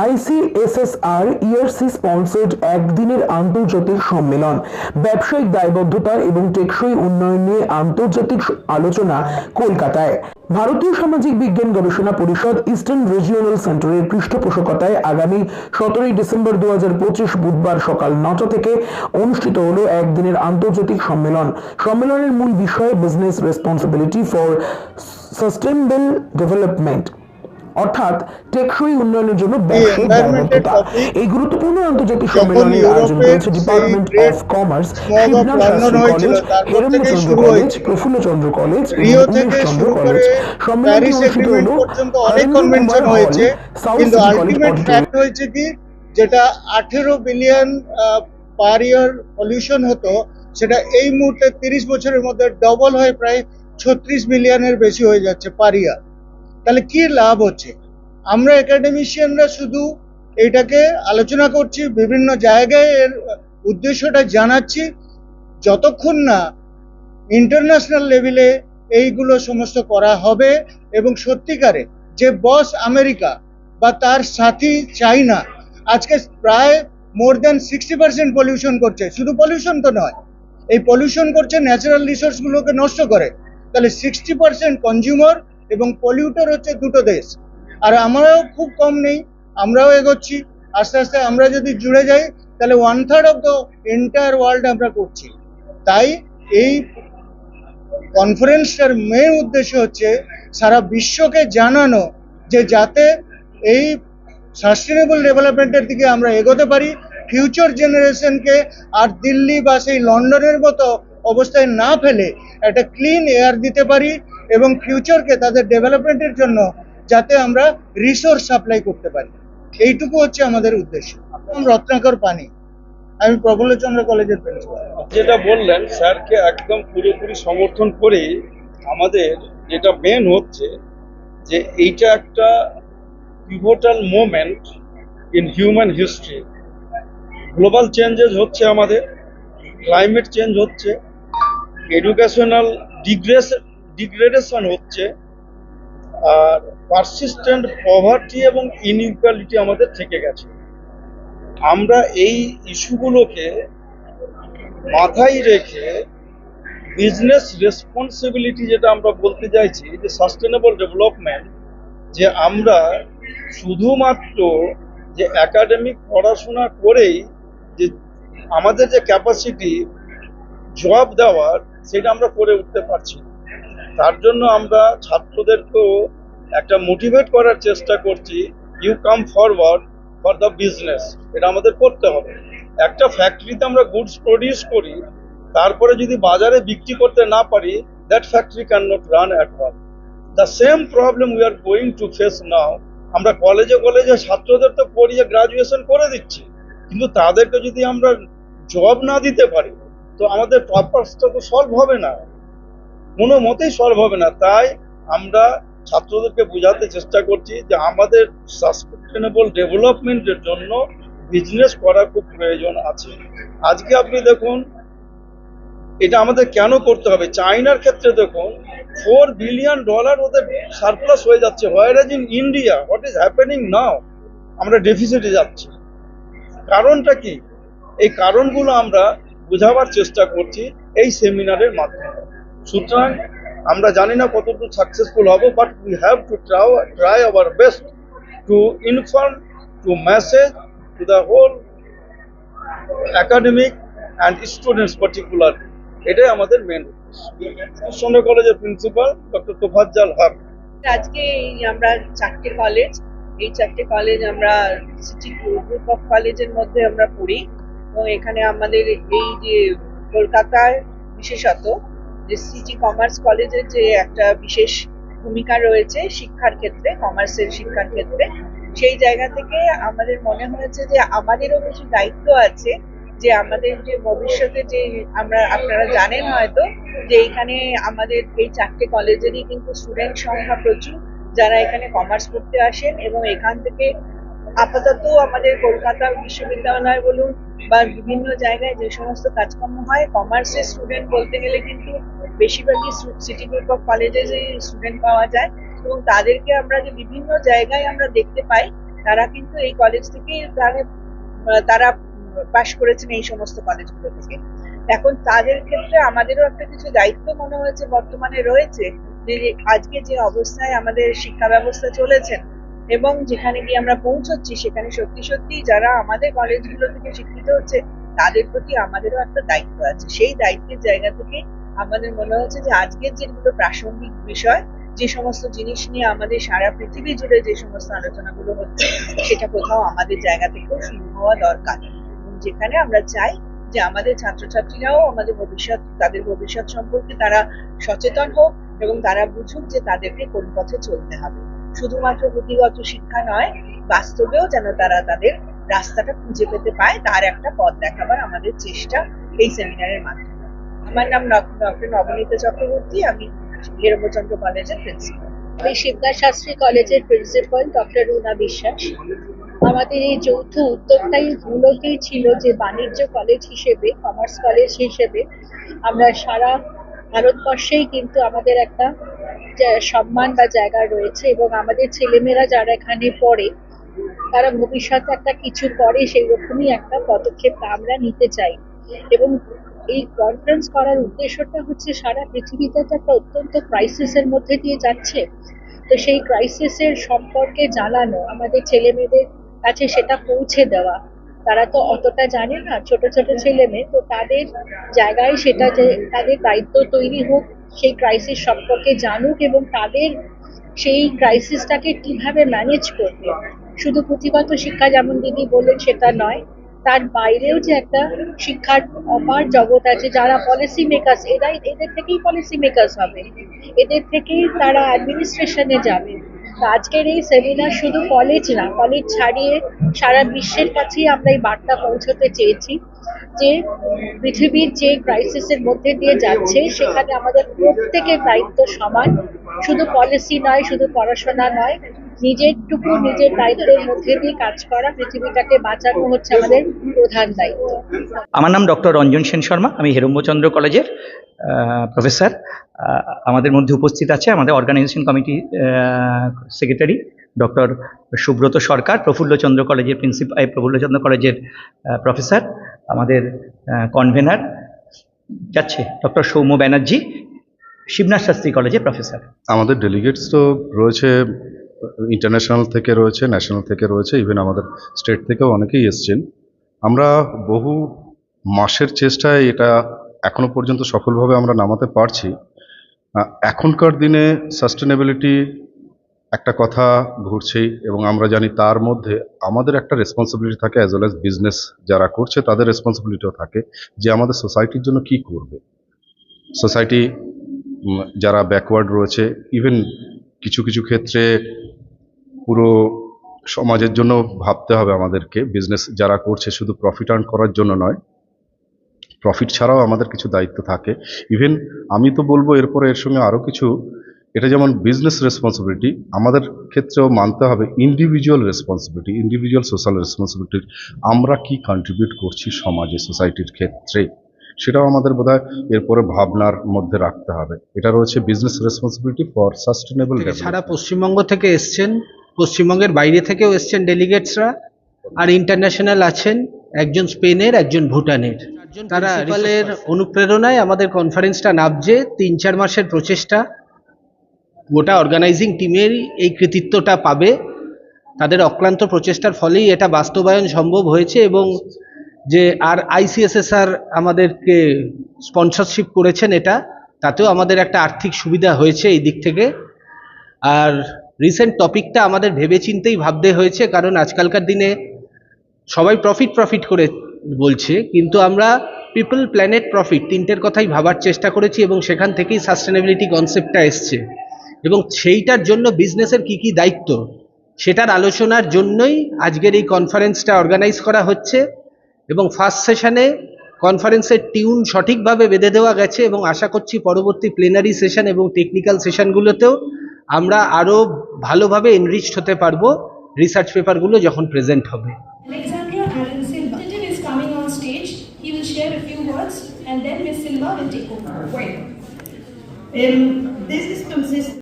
ICSSR ERC sponsored একদিনের আন্তর্জাতিক সম্মেলন, ব্যবসায়িক দায়বদ্ধতা এবং টেকসই উন্নয়ন নিয়ে আন্তর্জাতিক আলোচনা কলকাতায়। ভারতীয় সামাজিক বিজ্ঞান গবেষণা পরিষদ ইস্টার্ন রিজিওনাল সেন্টারের পৃষ্ঠপোষকতায় আগামী 17 ডিসেম্বর 2025 বুধবার সকাল 9টা থেকে অনুষ্ঠিত হলো একদিনের আন্তর্জাতিক সম্মেলন। সম্মেলনের মূল বিষয় business responsibility for sustainable development, অর্থাৎ টেকসই উন্নয়নের জন্য ব্যবসায়িক দায়বদ্ধতা। এই গুরুত্বপূর্ণ আন্তর্জাতিক সম্মেলনের আয়োজন করেছে department of commerce, Shibnath Shastri college, Herendrachandra college, Prafullachandra college এবং উমেশ চন্দ্র কলেজ। সম্মেলনটি অনুষ্ঠিত হলো হরেন্দ্র কুমার হল, সাউথ সিটি কলেজ অডিটোরিয়াম। হয়েছে কি, যেটা 18 বিলিয়ন পার ইয়ার পলিউশন হতো, সেটা এই মুহূর্তে 30 বছরের মধ্যে ডবল হয়ে প্রায় 36 বিলিয়নের বেশি হয়ে যাচ্ছে পার ইয়ার। তাহলে কি লাভ হচ্ছে? আমরা একাডেমিশিয়ানরা শুধু এটাকে আলোচনা করছি, বিভিন্ন জায়গায় এর উদ্দেশ্যটা জানাচ্ছি, যতক্ষণ না ইন্টারন্যাশনাল লেভেলে এইগুলো সমস্ত করা হবে এবং সত্যিকারে যে বস আমেরিকা বা তার সাথী চাইনা আজকে প্রায় মোর দেন 60% পলিউশন করছে। শুধু পলিউশন তো নয়, এই পলিউশন করছে ন্যাচারাল রিসোর্সগুলোকে নষ্ট করে। তাহলে 60% কনজিউমার এবং পলিউটার হচ্ছে দুটো দেশ, আর আমরাও খুব কম নেই, আমরাও এগোচ্ছি। আস্তে আস্তে আমরা যদি জুড়ে যাই তাহলে 1/3 অফ দ্য এন্টায়ার ওয়ার্ল্ড আমরা করছি। তাই এই কনফারেন্সটার মেন উদ্দেশ্য হচ্ছে সারা বিশ্বকে জানানো যে যাতে এই সাস্টেনেবল ডেভেলপমেন্টের দিকে আমরা এগোতে পারি, ফিউচার জেনারেশনকে আর দিল্লি বা সেই লন্ডনের মতো অবস্থায় না ফেলে একটা ক্লিন এয়ার দিতে পারি এবং ফিউচারকে তাদের ডেভেলপমেন্টের জন্য যাতে আমরা রিসোর্স সাপ্লাই করতে পারি, এইটুকু হচ্ছে আমাদের উদ্দেশ্য। রত্নাকর পানি, আমি প্রফুল্লচন্দ্র কলেজের প্রিন্সিপাল। যেটা বললেন স্যারকে একদম পুরোপুরি সমর্থন করে, আমাদের যেটা মেন হচ্ছে যে এইটা একটা pivotal moment in human history. Global changes হচ্ছে, আমাদের ক্লাইমেট চেঞ্জ হচ্ছে, এডুকেশনাল ডিগ্রেডেশন হচ্ছে, আর পারসিস্টেন্ট পভার্টি এবং ইনইকুয়ালিটি আমাদের থেকে গেছে। আমরা এই ইস্যুগুলোকে মাথায় রেখে বিজনেস রেসপন্সিবিলিটি, যেটা আমরা বলতে চাইছি যে সাস্টেনেবল ডেভেলপমেন্ট, যে আমরা শুধুমাত্র যে একাডেমিক পড়াশোনা করেই যে আমাদের যে ক্যাপাসিটি জব দেওয়ার, সেটা আমরা করে উঠতে পারছি না। তার জন্য আমরা ছাত্রদেরকেও একটা মোটিভেট করার চেষ্টা করছি, you come forward for the business. এটা আমাদের করতে হবে। একটা ফ্যাক্টরিতে আমরা গুডস প্রডিউস করি, তারপরে যদি বাজারে বিক্রি করতে না পারি, that factory can not run at all. The same problem we are going to face now. আমরা কলেজে কলেজে ছাত্রদের তো পড়িয়ে গ্রাজুয়েশন করে দিচ্ছি, কিন্তু তাদেরকে যদি আমরা জব না দিতে পারি, তো আমাদের পারপাসটা তো সলভ হবে না, কোনো মতেই সলভ হবে না। তাই আমরা ছাত্রদেরকে বোঝাতে চেষ্টা করছি যে আমাদের সাস্টেনেবল ডেভেলপমেন্টের জন্য বিজনেস করা খুব প্রয়োজন আছে। আজকে আপনি দেখুন, এটা আমাদের কেন করতে হবে। চায়নার ক্ষেত্রে দেখুন, $4 বিলিয়ন ওদের সারপ্লাস হয়ে যাচ্ছে, whereas in India what is happening now, আমরা ডেফিসিটে যাচ্ছি। কারণটা কি? এই কারণগুলো আমরা বোঝাবার চেষ্টা করছি এই সেমিনারের মাধ্যমে। সুতরাং আমরা জানি না কতটুকু সাকসেসফুল হব, but we have to try our best to inform, to message to the whole academic and students particular. এটাই আমাদের মেন। চন্দ্র কলেজের প্রিন্সিপাল ডক্টর তোফাজ্জল হক। আজকে আমরা চারটে কলেজ, এই চারটে কলেজ আমরা সিটি গ্রুপ অফ কলেজের মধ্যে আমরা পড়ি, এবং এখানে আমাদের এই যে কলকাতায় বিশেষত যে সিটি কমার্স কলেজের যে একটা বিশেষ ভূমিকা রয়েছে শিক্ষার ক্ষেত্রে, কমার্সের শিক্ষার ক্ষেত্রে, সেই জায়গা থেকে আমাদের মনে হয়েছে যে আমাদেরও কিছু দায়িত্ব আছে, যে আমাদের যে ভবিষ্যতে যে আপনারা জানেন হয়তো যে এখানে আমাদের এই চারটে কলেজেরই কিন্তু স্টুডেন্ট সংখ্যা প্রচুর, যারা এখানে কমার্স পড়তে আসেন, এবং এখান থেকে আপাতত আমাদের কলকাতা বিশ্ববিদ্যালয় বলুন বা বিভিন্ন জায়গায় যে সমস্ত কাজকর্ম হয়, কমার্সের স্টুডেন্ট বলতে গেলে কিন্তু বেশিরভাগই সিটি গ্রুপ অফ কলেজে যে স্টুডেন্ট পাওয়া যায়, এবং তাদেরকে আমরা যে বিভিন্ন জায়গায় আমরা দেখতে পাই তারা কিন্তু এই কলেজ থেকে তারা পাশ করেছেন এই সমস্ত কলেজগুলো থেকে। এখন তাদের ক্ষেত্রে আমাদেরও একটা কিছু দায়িত্ব মনে হয়েছে বর্তমানে রয়েছে, যে আজকে যে অবস্থায় আমাদের শিক্ষা ব্যবস্থা চলেছেন এবং যেখানে গিয়ে আমরা পৌঁছচ্ছি, সেখানে সত্যি সত্যি যারা আমাদের কলেজগুলো থেকে শিক্ষিত হচ্ছে তাদের প্রতি আমাদেরও একটা দায়িত্ব আছে। সেই দায়িত্বের জায়গা থেকে আমাদের মনে হচ্ছে যে আজকের যেগুলো প্রাসঙ্গিক বিষয়, যে সমস্ত জিনিস নিয়ে আমাদের সারা পৃথিবী জুড়ে যে সমস্ত আলোচনাগুলো হচ্ছে, সেটা কোথাও আমাদের জায়গা থেকেও শুরু হওয়া দরকার। যেখানে আমরা চাই যে আমাদের ছাত্রছাত্রীরাও আমাদের ভবিষ্যৎ, তাদের ভবিষ্যৎ সম্পর্কে তারা সচেতন হোক এবং তারা বুঝুক যে তাদেরকে কোন পথে চলতে হবে। শুধুমাত্র পুঁথিগত শিক্ষা নয়, বাস্তবেও যেন তারা তাদের রাস্তাটা খুঁজে পেতে পায়, তার একটা পথ দেখাবার আমাদের চেষ্টা এই সেমিনারের মাধ্যমে। আমার নাম ডক্টর নবনীতা চক্রবর্তী, আমি হেরম্বচন্দ্র কলেজের প্রিন্সিপাল। আমি শিবদাস শাস্ত্রী কলেজের প্রিন্সিপাল ডক্টর রুনা বিশ্বাস। আমাদের এই যৌথ উদ্যোগটাই মূলতই ছিল যে বাণিজ্য কলেজ হিসেবে, কমার্স কলেজ হিসেবে আমরা সারা ভারতবর্ষেই কিন্তু আমাদের একটা সম্মান বা জায়গা রয়েছে এবং আমাদের ছেলেমেয়েরা যারা এখানে পড়ে তারা ভবিষ্যতে একটা কিছু করে, সেই রকমই একটা পদক্ষেপ আমরা নিতে চাই। এবং এই কনফারেন্স করার উদ্দেশ্যটা হচ্ছে সারা পৃথিবীতে তো একটা অত্যন্ত ক্রাইসিসের মধ্যে দিয়ে যাচ্ছে, তো সেই ক্রাইসিসের সম্পর্কে জানানো, আমাদের ছেলে মেয়েদের কাছে সেটা পৌঁছে দেওয়া। তারা তো অতটা জানে না, ছোট ছোট ছেলে মেয়ে, তো তাদের জায়গায় সেটা যে তাদের দায়িত্ব তৈরি হোক, সেই ক্রাইসিস সম্পর্কে জানুক এবং তাদের সেই ক্রাইসিসটাকে কিভাবে ম্যানেজ করবে। শুধু পুঁথিগত শিক্ষা যেমন দিদি বললেন সেটা নয়, তার বাইরেও যে একটা শিক্ষার অপার জগৎ আছে, যারা পলিসি মেকার্স, এদের থেকেই পলিসি মেকার্স হবে, এদের থেকেই তারা অ্যাডমিনিস্ট্রেশনে যাবে। তো আজকের এই সেমিনার শুধু কলেজ না, কলেজ ছাড়িয়ে সারা বিশ্বের কাছেই আমরা এই বার্তা পৌঁছতে চেয়েছি যে পৃথিবীর যে ক্রাইসিসের মধ্যে দিয়ে যাচ্ছে সেখানে আমাদের প্রত্যেকের দায়িত্ব সমান। শুধু পলিসি নয়, শুধু পড়াশোনা নয়, নিজের দায়িত্বের মধ্যে দিয়ে কাজ করা, পৃথিবীটাকে বাঁচানো হচ্ছে আমাদের প্রধান দায়িত্ব। আমার নাম ডক্টর রঞ্জন সেন শর্মা, আমি হেরম্বচন্দ্র কলেজের প্রফেসর। আমাদের মধ্যে উপস্থিত আছে আমাদের organisation committee secretary doctor Subrata Sarkar, Prafullachandra কলেজের প্রিন্সিপাল, প্রফুল্লচন্দ্র কলেজের প্রফেসর, আমাদের কনভেনার যাচ্ছে ডক্টর সৌম্য ব্যানার্জি, শিবনাথ শাস্ত্রী কলেজের প্রফেসর। আমাদের ডেলিগেটস তো রয়েছে, ইন্টারন্যাশনাল থেকে রয়েছে, ন্যাশনাল থেকে রয়েছে, ইভেন আমাদের স্টেট থেকেও অনেকেই এসছেন। আমরা বহু মাসের চেষ্টায় এটা এখনো পর্যন্ত সফলভাবে আমরা নামাতে পারছি। এখনকার দিনে সাস্টেনেবিলিটি একটা কথা ঘুরছেই এবং আমরা জানি তার মধ্যে আমাদের একটা রেসপন্সিবিলিটি থাকে, অ্যাজ ওয়েল অ্যাজ বিজনেস যারা করছে তাদের রেসপন্সিবিলিটিও থাকে যে আমাদের সোসাইটির জন্য কি করবে। সোসাইটি যারা ব্যাকওয়ার্ড রয়েছে, ইভেন কিছু কিছু ক্ষেত্রে পুরো সমাজের জন্য ভাবতে হবে আমাদেরকে। বিজনেস যারা করছে শুধু প্রফিট আর্ন করার জন্য নয়, প্রফিট ছাড়াও আমাদের কিছু দায়িত্ব থাকে। ইভেন আমি তো বলবো এরপরে এর সঙ্গে আরও কিছু, এটা যেমন বিজনেস রেসপন্সিবিলিটি, আমাদের ক্ষেত্রেও মানতে হবে individual responsibility, individual social responsibility. আমরা কি কন্ট্রিবিউট করছি সমাজে, সোসাইটির ক্ষেত্রে, সেটাও আমাদের বোধহয় এরপরে ভাবনার মধ্যে রাখতে হবে। এটা রয়েছে business responsibility for sustainable development. সারা পশ্চিমবঙ্গ থেকে এসছেন, পশ্চিমবঙ্গের বাইরে থেকেও এসছেন ডেলিগেটসরা, আর ইন্টারন্যাশনাল আছেন, একজন স্পেনের, একজন ভুটানের। তারা প্রিন্সিপালের অনুপ্রেরণায় আমাদের কনফারেন্সটা নামছে। 3-4 মাসের প্রচেষ্টা, গোটা অর্গানাইজিং টিমেরই এই কৃতিত্বটা পাবে। তাদের অক্লান্ত প্রচেষ্টার ফলেই এটা বাস্তবায়ন সম্ভব হয়েছে এবং যে আর ICSSR আমাদেরকে স্পন্সরশিপ করেছেন, এটা তাতেও আমাদের একটা আর্থিক সুবিধা হয়েছে এই দিক থেকে। আর রিসেন্ট টপিকটা আমাদের ভেবেচিন্তেই ভাবতে হয়েছে, কারণ আজকালকার দিনে সবাই প্রফিট করে বলছে, কিন্তু আমরা পিপল, প্ল্যানেট, প্রফিট তিনটের কথাই ভাবার চেষ্টা করেছি এবং সেখান থেকেই সাস্টেনেবিলিটি কনসেপ্টটা এসছে। এবং সেইটার জন্য বিজনেসের কি দায়িত্ব, সেটার আলোচনার জন্যই আজকের এই কনফারেন্সটা অর্গানাইজ করা হচ্ছে। এবং ফার্স্ট সেশনে কনফারেন্সের টিউন সঠিকভাবে বেঁধে দেওয়া গেছে এবং আশা করছি পরবর্তী প্লেনারি সেশন এবং টেকনিক্যাল সেশনগুলোতেও আমরা আরও ভালোভাবে এনরিচড হতে পারবো রিসার্চ পেপারগুলো যখন প্রেজেন্ট হবে। Alexandria Alan Silva is coming on stage. He will share a few words and then Ms. Silva will take over. Bueno, this is consistent.